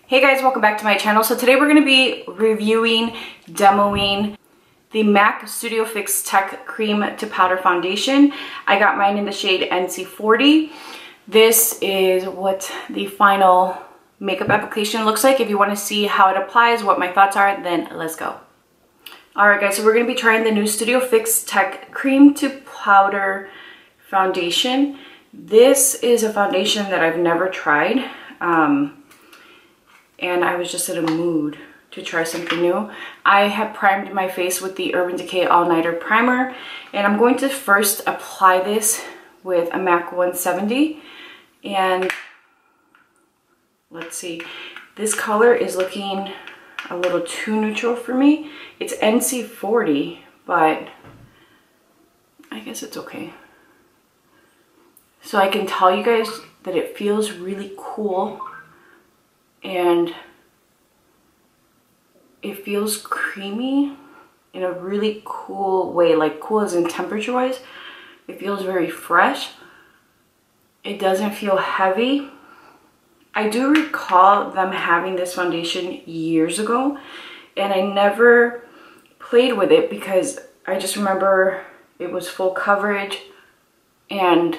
Hey guys, welcome back to my channel. So today we're going to be reviewing, demoing the MAC Studio Fix Tech Cream to Powder Foundation. I got mine in the shade NC40. This is what the final makeup application looks like. If you want to see how it applies, what my thoughts are, then let's go. Alright guys, so we're going to be trying the new Studio Fix Tech Cream to Powder Foundation. This is a foundation that I've never tried. And I was just in a mood to try something new. I have primed my face with the Urban Decay All Nighter Primer, and I'm going to first apply this with a MAC 170. And let's see, this color is looking a little too neutral for me. It's NC40, but I guess it's okay. So I can tell you guys that it feels really cool. And it feels creamy in a really cool way, like cool as in temperature wise. It feels very fresh. It doesn't feel heavy. I do recall them having this foundation years ago, and I never played with it because I just remember it was full coverage and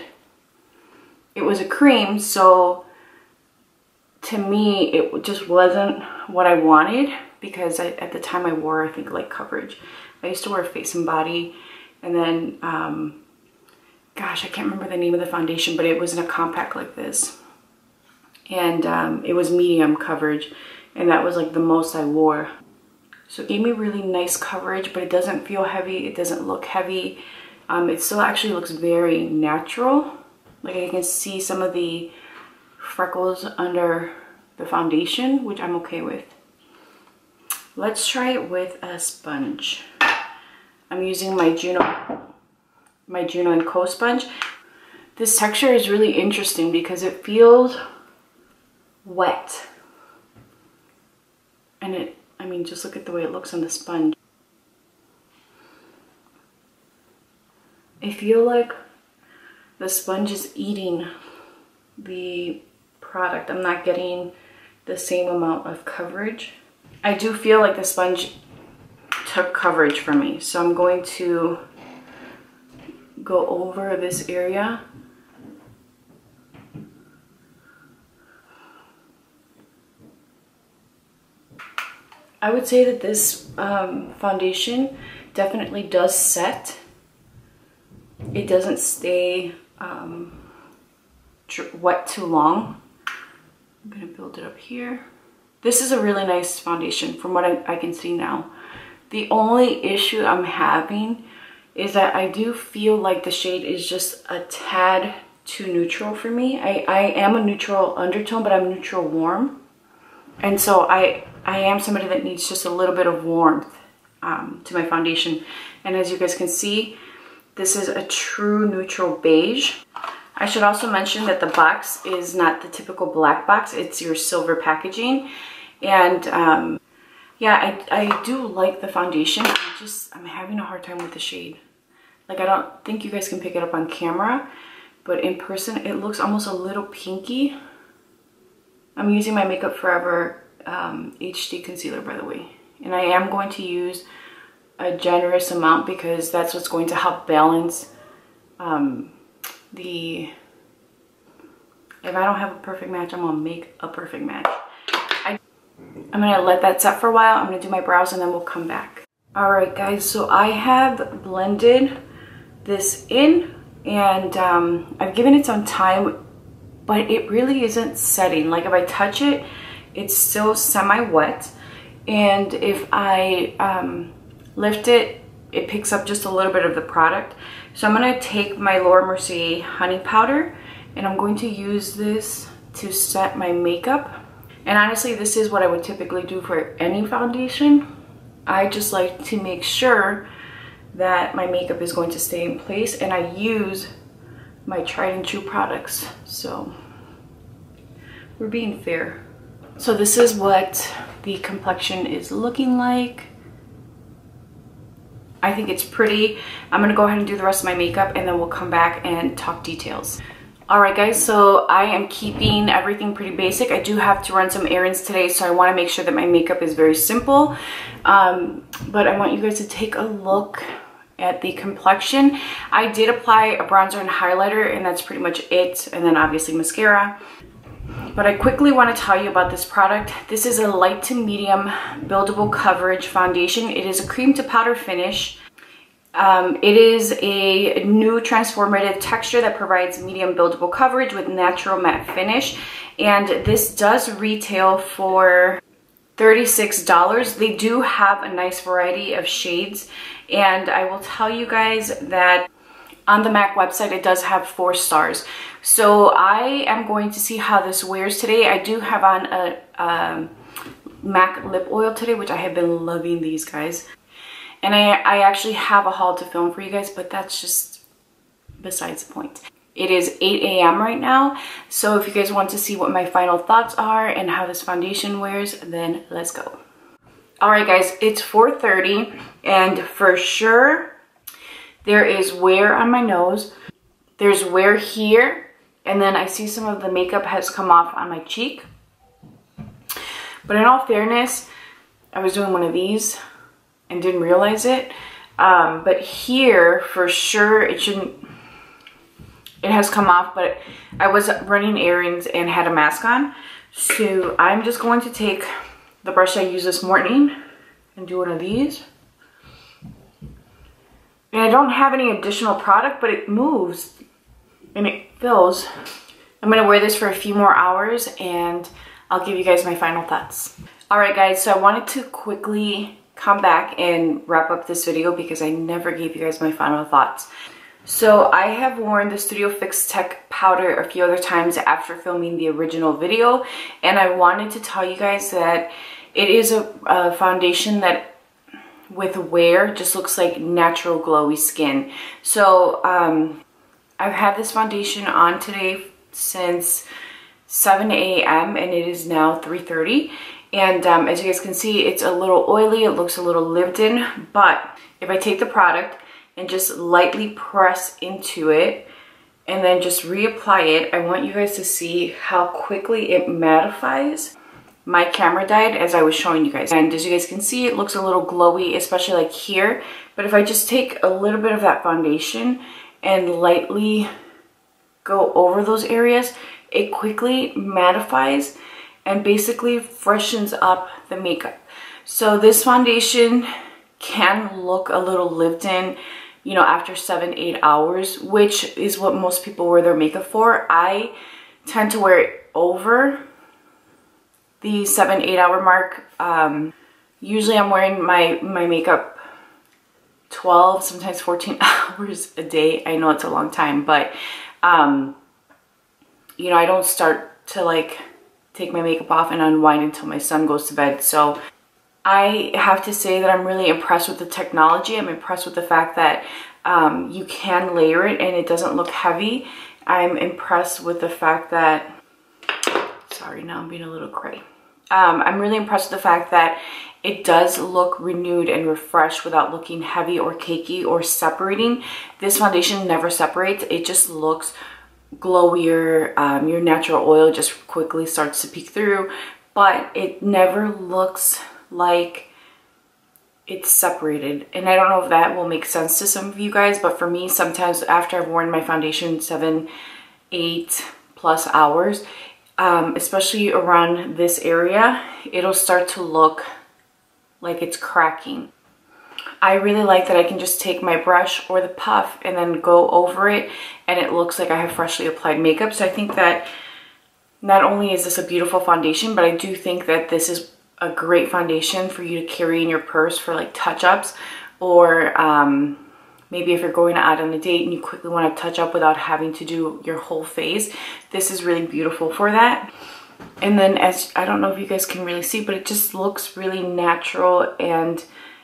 it was a cream, so to me, it just wasn't what I wanted because at the time I wore, I think, light coverage. I used to wear Face and Body, and then, gosh, I can't remember the name of the foundation, but it was in a compact like this. And it was medium coverage, and that was like the most I wore. So it gave me really nice coverage, but it doesn't feel heavy. It doesn't look heavy. It still actually looks very natural. Like I can see some of the freckles under the foundation, which I'm okay with. Let's try it with a sponge. I'm using my Juno & Co sponge. This texture is really interesting because it feels wet. And I mean, just look at the way it looks on the sponge. I feel like the sponge is eating the product. I'm not getting the same amount of coverage. I do feel like the sponge took coverage from me, so I'm going to go over this area. I would say that this foundation definitely does set. It doesn't stay wet too long. I'm gonna build it up here. This is a really nice foundation from what I can see now. The only issue I'm having is that I do feel like the shade is just a tad too neutral for me. I am a neutral undertone, but I'm neutral warm. And so I am somebody that needs just a little bit of warmth to my foundation. And as you guys can see, this is a true neutral beige. I should also mention that the box is not the typical black box, it's your silver packaging. And yeah, I do like the foundation. I'm having a hard time with the shade. Like, I don't think you guys can pick it up on camera, but in person it looks almost a little pinky. I'm using my Makeup Forever HD concealer, by the way. And I am going to use a generous amount because that's what's going to help balance if I don't have a perfect match, I'm gonna make a perfect match. I'm gonna let that set for a while. I'm gonna do my brows and then we'll come back. All right guys, so I have blended this in, and I've given it some time, but it really isn't setting. Like if I touch it, it's still semi-wet, and if I lift it, it picks up just a little bit of the product. So I'm gonna take my Laura Mercier honey powder, and I'm going to use this to set my makeup. And honestly, this is what I would typically do for any foundation. I just like to make sure that my makeup is going to stay in place, and I use my tried and true products. So we're being fair. So this is what the complexion is looking like. I think it's pretty. I'm gonna go ahead and do the rest of my makeup, and then we'll come back and talk details. Alright guys, so I am keeping everything pretty basic. I do have to run some errands today, so I want to make sure that my makeup is very simple. But I want you guys to take a look at the complexion. I did apply a bronzer and highlighter, and that's pretty much it, and then obviously mascara. But I quickly want to tell you about this product. This is a light to medium buildable coverage foundation. It is a cream to powder finish. It is a new transformative texture that provides medium buildable coverage with natural matte finish, and this does retail for $36. They do have a nice variety of shades, and I will tell you guys that on the MAC website it does have 4 stars. So I am going to see how this wears today. I do have on a MAC lip oil today, which I have been loving these, guys. And I actually have a haul to film for you guys, but that's just besides the point. It is 8 a.m. right now, so if you guys want to see what my final thoughts are and how this foundation wears, then let's go. Alright guys, it's 4:30, and for sure there is wear on my nose. There's wear here, and then I see some of the makeup has come off on my cheek. But in all fairness, I was doing one of these and didn't realize it, but here for sure it has come off, but I was running errands and had a mask on, so I'm just going to take the brush I used this morning and do one of these. And I don't have any additional product, but it moves and it fills. I'm gonna wear this for a few more hours and I'll give you guys my final thoughts. Alright guys, so I wanted to quickly come back and wrap up this video because I never gave you guys my final thoughts. So I have worn the Studio Fix Tech powder a few other times after filming the original video, and I wanted to tell you guys that it is a foundation that with wear just looks like natural glowy skin. So I've had this foundation on today since 7 a.m. and it is now 3:30. And as you guys can see, it's a little oily, it looks a little lived in, but if I take the product and just lightly press into it and then just reapply it, I want you guys to see how quickly it mattifies. My camera died as I was showing you guys, and as you guys can see, it looks a little glowy, especially like here. But if I just take a little bit of that foundation and lightly go over those areas, it quickly mattifies and basically freshens up the makeup. So this foundation can look a little lived in, you know, after 7-8 hours, which is what most people wear their makeup for. I tend to wear it over the 7-8 hour mark. Usually I'm wearing my makeup 12, sometimes 14 hours a day. I know it's a long time, but you know, I don't start to like take my makeup off and unwind until my son goes to bed. So I have to say that I'm really impressed with the technology. I'm impressed with the fact that you can layer it and it doesn't look heavy. I'm impressed with the fact that, sorry, now I'm being a little cray. I'm really impressed with the fact that it does look renewed and refreshed without looking heavy or cakey or separating. This foundation never separates. It just looks glowier. Your natural oil just quickly starts to peek through, but it never looks like it's separated. And I don't know if that will make sense to some of you guys, but for me, sometimes after I've worn my foundation 7-8 plus hours, especially around this area, it'll start to look like it's cracking. I really like that I can just take my brush or the puff and then go over it and it looks like I have freshly applied makeup. So I think that not only is this a beautiful foundation, but I do think that this is a great foundation for you to carry in your purse for like touch-ups, or maybe if you're going out on a date and you quickly want to touch up without having to do your whole face. This is really beautiful for that. And then, as I don't know if you guys can really see, but it just looks really natural and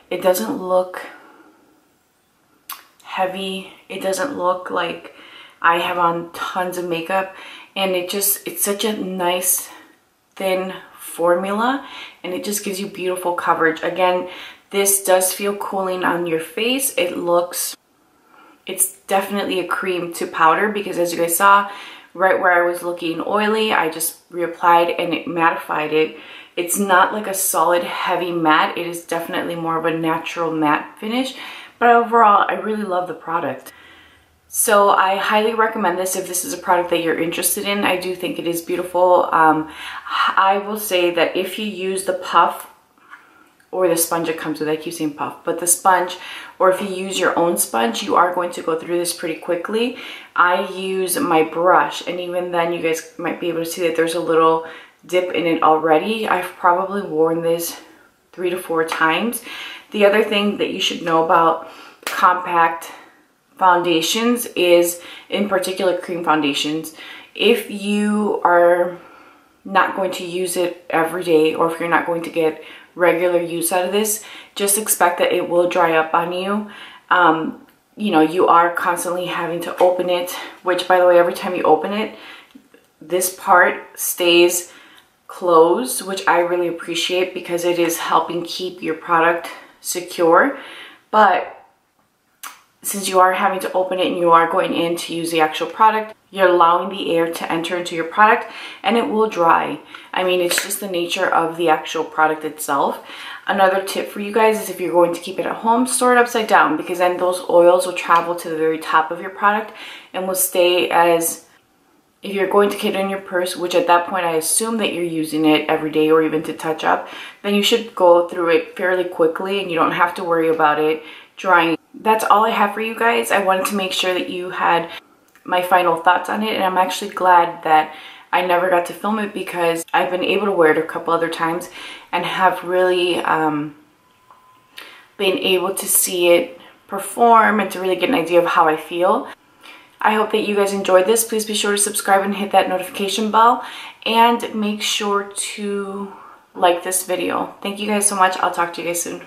it doesn't look heavy. It doesn't look like I have on tons of makeup, and it's such a nice thin formula, and it just gives you beautiful coverage. Again, this does feel cooling on your face. It's definitely a cream to powder, because as you guys saw, right where I was looking oily, I just reapplied and it mattified it. It's not like a solid heavy matte. It is definitely more of a natural matte finish, but overall I really love the product. So I highly recommend this if this is a product that you're interested in. I do think it is beautiful. I will say that if you use the puff or the sponge it comes with, I keep saying puff, but the sponge, or if you use your own sponge, you are going to go through this pretty quickly. I use my brush, and even then you guys might be able to see that there's a little dip in it already. I've probably worn this 3 to 4 times. The other thing that you should know about compact foundations is, in particular cream foundations, if you are not going to use it every day, or if you're not going to get regular use out of this, just expect that it will dry up on you. You know, you are constantly having to open it, which, by the way, every time you open it, this part stays closed, which I really appreciate because it is helping keep your product secure. But since you are having to open it and you are going in to use the actual product, you're allowing the air to enter into your product and it will dry. I mean, it's just the nature of the actual product itself. Another tip for you guys is if you're going to keep it at home, store it upside down, because then those oils will travel to the very top of your product and will stay as, if you're going to keep it in your purse, which at that point I assume that you're using it every day or even to touch up, then you should go through it fairly quickly and you don't have to worry about it drying. That's all I have for you guys. I wanted to make sure that you had my final thoughts on it, and I'm actually glad that I never got to film it because I've been able to wear it a couple other times and have really been able to see it perform and to really get an idea of how I feel. I hope that you guys enjoyed this. Please be sure to subscribe and hit that notification bell, and make sure to like this video. Thank you guys so much. I'll talk to you guys soon.